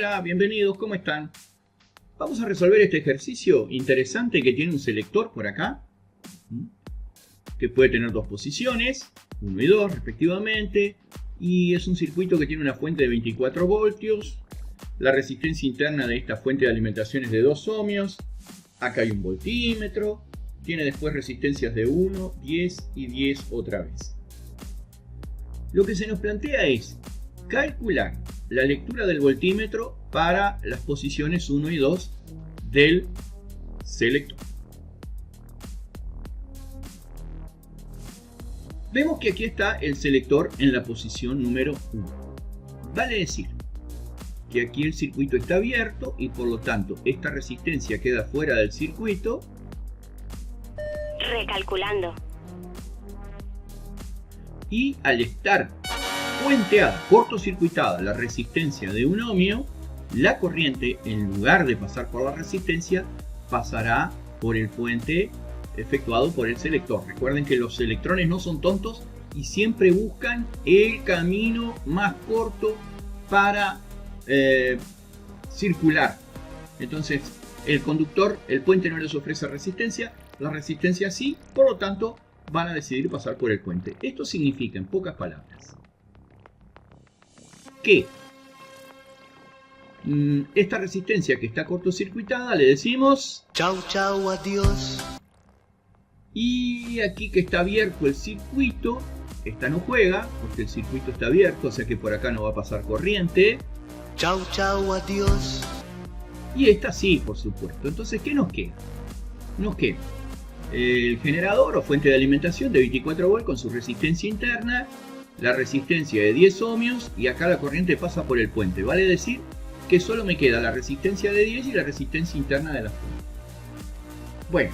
Hola, bienvenidos, ¿cómo están? Vamos a resolver este ejercicio interesante que tiene un selector por acá, que puede tener dos posiciones, 1 y 2 respectivamente, y es un circuito que tiene una fuente de 24 voltios, la resistencia interna de esta fuente de alimentación es de 2 ohmios, acá hay un voltímetro, tiene después resistencias de 1, 10 y 10 otra vez. Lo que se nos plantea es calcular la lectura del voltímetro para las posiciones 1 y 2 del selector. Vemos que aquí está el selector en la posición número 1. Vale decir que aquí el circuito está abierto y por lo tanto esta resistencia queda fuera del circuito. Recalculando. Y al estar puenteada, cortocircuitada la resistencia de 1 ohmio, la corriente, en lugar de pasar por la resistencia, pasará por el puente efectuado por el selector. Recuerden que los electrones no son tontos y siempre buscan el camino más corto para circular. Entonces, el conductor, el puente no les ofrece resistencia, la resistencia sí, por lo tanto, van a decidir pasar por el puente. Esto significa, en pocas palabras, que esta resistencia que está cortocircuitada le decimos chau chau, adiós. Y aquí que está abierto el circuito, esta no juega porque el circuito está abierto, o sea que por acá no va a pasar corriente. Chau chau, adiós. Y esta sí, por supuesto. Entonces, ¿qué nos queda? Nos queda el generador o fuente de alimentación de 24 volts con su resistencia interna, la resistencia de 10 ohmios y acá la corriente pasa por el puente. Vale decir que solo me queda la resistencia de 10 y la resistencia interna de la fuente. Bueno,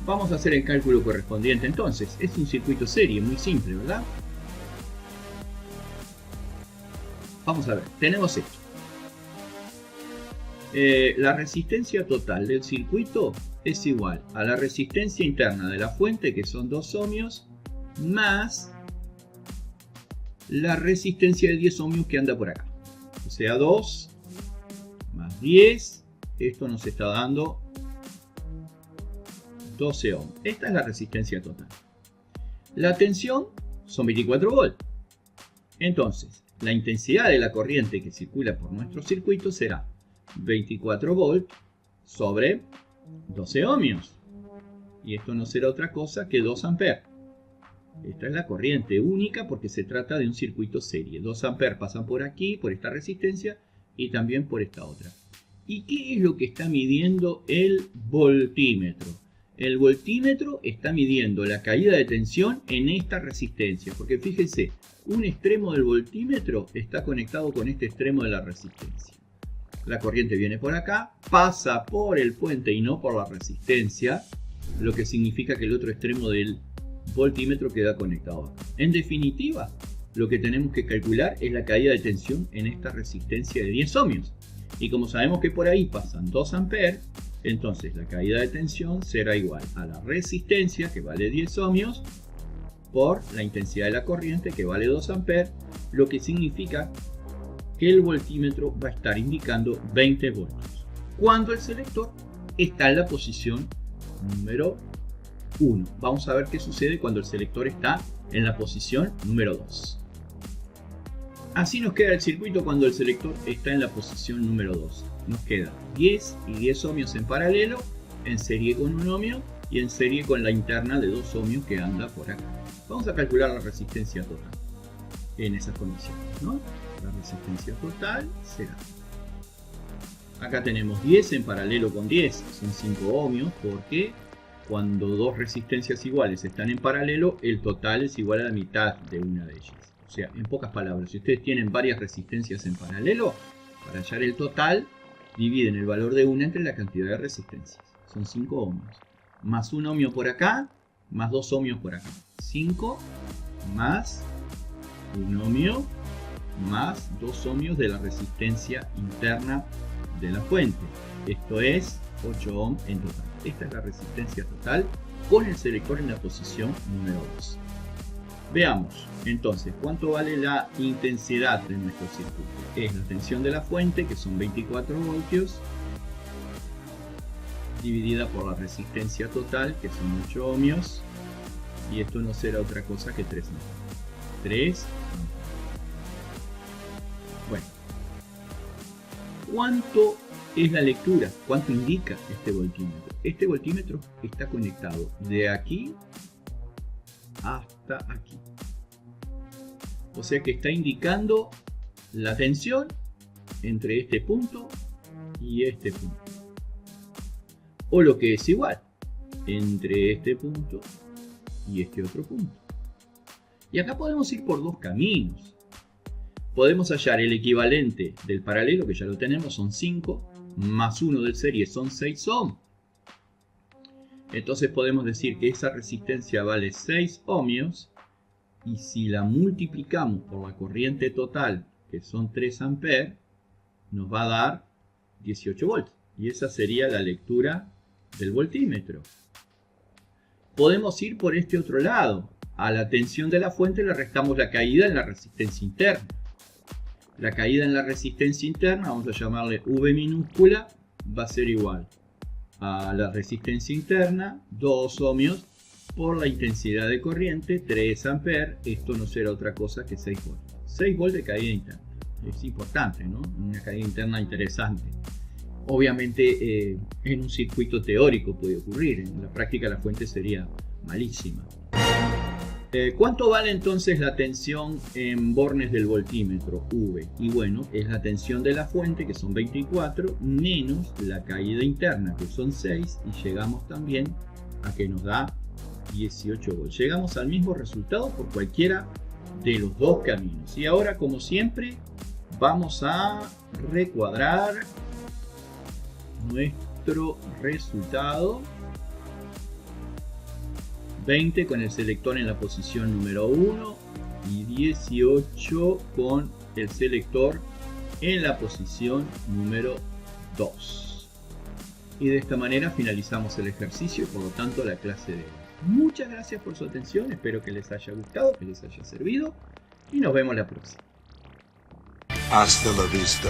vamos a hacer el cálculo correspondiente entonces. Es un circuito serie, muy simple, ¿verdad? Vamos a ver, tenemos esto. La resistencia total del circuito es igual a la resistencia interna de la fuente, que son 2 ohmios, más la resistencia de 10 ohmios que anda por acá. O sea, 2 más 10, esto nos está dando 12 ohms. Esta es la resistencia total. La tensión son 24 volts. Entonces, la intensidad de la corriente que circula por nuestro circuito será 24 volts sobre 12 ohmios. Y esto no será otra cosa que 2 amperes. Esta es la corriente única porque se trata de un circuito serie. 2 amperes pasan por aquí, por esta resistencia y también por esta otra. ¿Y qué es lo que está midiendo el voltímetro? El voltímetro está midiendo la caída de tensión en esta resistencia. Porque fíjense, un extremo del voltímetro está conectado con este extremo de la resistencia. La corriente viene por acá, pasa por el puente y no por la resistencia, lo que significa que el otro extremo del voltímetro queda conectado acá. En definitiva, lo que tenemos que calcular es la caída de tensión en esta resistencia de 10 ohmios. Y como sabemos que por ahí pasan 2 amperes, entonces la caída de tensión será igual a la resistencia, que vale 10 ohmios, por la intensidad de la corriente, que vale 2 amperes, lo que significa que el voltímetro va a estar indicando 20 voltios. Cuando el selector está en la posición número 1. Vamos a ver qué sucede cuando el selector está en la posición número 2. Así nos queda el circuito cuando el selector está en la posición número 2. Nos queda 10 y 10 ohmios en paralelo, en serie con 1 ohmio y en serie con la interna de 2 ohmios que anda por acá. Vamos a calcular la resistencia total en esas condiciones, ¿no? La resistencia total será, acá tenemos 10 en paralelo con 10, son 5 ohmios, porque cuando dos resistencias iguales están en paralelo, el total es igual a la mitad de una de ellas. O sea, en pocas palabras, si ustedes tienen varias resistencias en paralelo, para hallar el total, dividen el valor de una entre la cantidad de resistencias. Son 5 ohmios. Más 1 ohmio por acá, más 2 ohmios por acá. 5 más 1 ohmio más 2 ohmios de la resistencia interna de la fuente. Esto es 8 ohms en total. Esta es la resistencia total con el selector en la posición número 2. Veamos, entonces, ¿cuánto vale la intensidad de nuestro circuito? Es la tensión de la fuente, que son 24 voltios, dividida por la resistencia total, que son 8 ohmios, y esto no será otra cosa que 3 amperes. 3 amperes. Bueno, ¿cuánto es la lectura? ¿Cuánto indica este voltímetro? Este voltímetro está conectado de aquí hasta aquí. O sea que está indicando la tensión entre este punto y este punto. O lo que es igual, entre este punto y este otro punto. Y acá podemos ir por dos caminos. Podemos hallar el equivalente del paralelo, que ya lo tenemos, son 5, más 1 del serie son 6 ohm. Entonces podemos decir que esa resistencia vale 6 ohmios, y si la multiplicamos por la corriente total, que son 3 amperes, nos va a dar 18 volts. Y esa sería la lectura del voltímetro. Podemos ir por este otro lado. A la tensión de la fuente le restamos la caída en la resistencia interna. La caída en la resistencia interna, vamos a llamarle V minúscula, va a ser igual a la resistencia interna, 2 ohmios, por la intensidad de corriente, 3 amperes. Esto no será otra cosa que 6 volts. 6 volts de caída interna. Es importante, ¿no? Una caída interna interesante. Obviamente en un circuito teórico puede ocurrir, en la práctica la fuente sería malísima. ¿Cuánto vale entonces la tensión en bornes del voltímetro? V. Y bueno, es la tensión de la fuente, que son 24, menos la caída interna, que son 6, y llegamos también a que nos da 18 volts. Llegamos al mismo resultado por cualquiera de los dos caminos. Y ahora, como siempre, vamos a recuadrar nuestro resultado. 20 con el selector en la posición número 1 y 18 con el selector en la posición número 2. Y de esta manera finalizamos el ejercicio y por lo tanto la clase de hoy. Muchas gracias por su atención, espero que les haya gustado, que les haya servido y nos vemos la próxima. Hasta la vista,